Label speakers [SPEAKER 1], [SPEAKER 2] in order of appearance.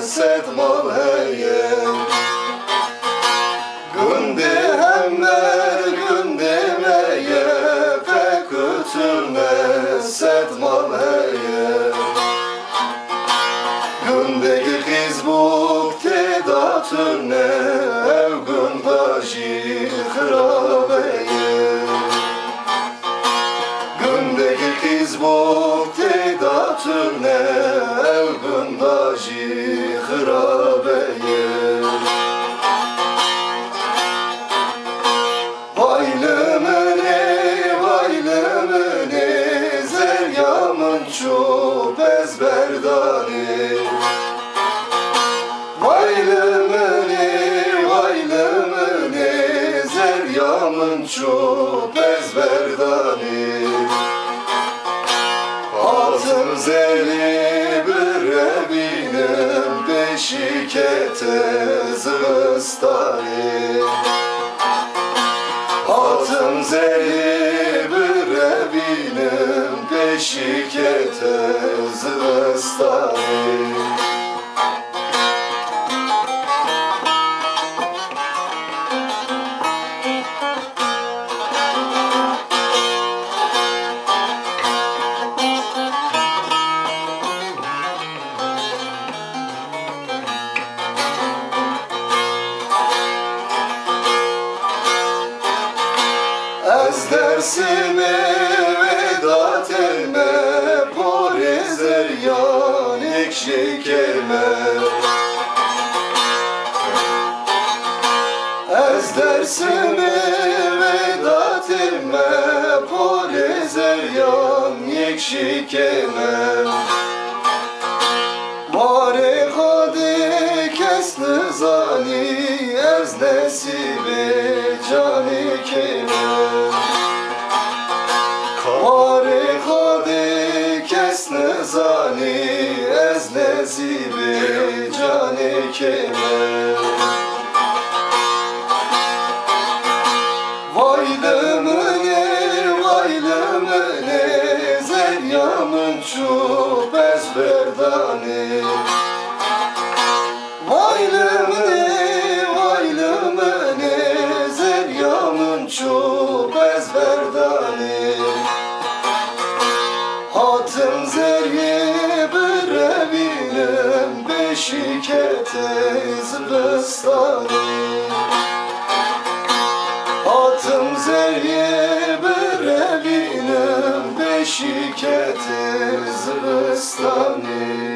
[SPEAKER 1] sedmal heye Günde hemmer günde meye pek ötürne sedmal heye Gündeki kız bu tedatürne evgün başı hırabeye Gündeki kız bu tedatürne evgün başı hırabeye Vaylımene zeryamın çup ezberdani Vaylımene zeryamın çup ezberdani Altın zeli bir evinin beşikete zıstani Altın zeli bir evinin beşikete zıstani Ez dersime vedat elme Pore zeryan ekşi kelme Ez dersime vedat elme Pore zeryan ekşi kelme Mare hadi kes nizani Ez nesibe cani kelme Mare hadi kes nizani Ez nesibe cani kelme Vaylımene zeryamın çup ezberdani Vaylımene zeryamın çup ezberdani Hatım zerye bir evinin beşikete zıbıstani Hatım zerye bir evinin beşikete zıbıstani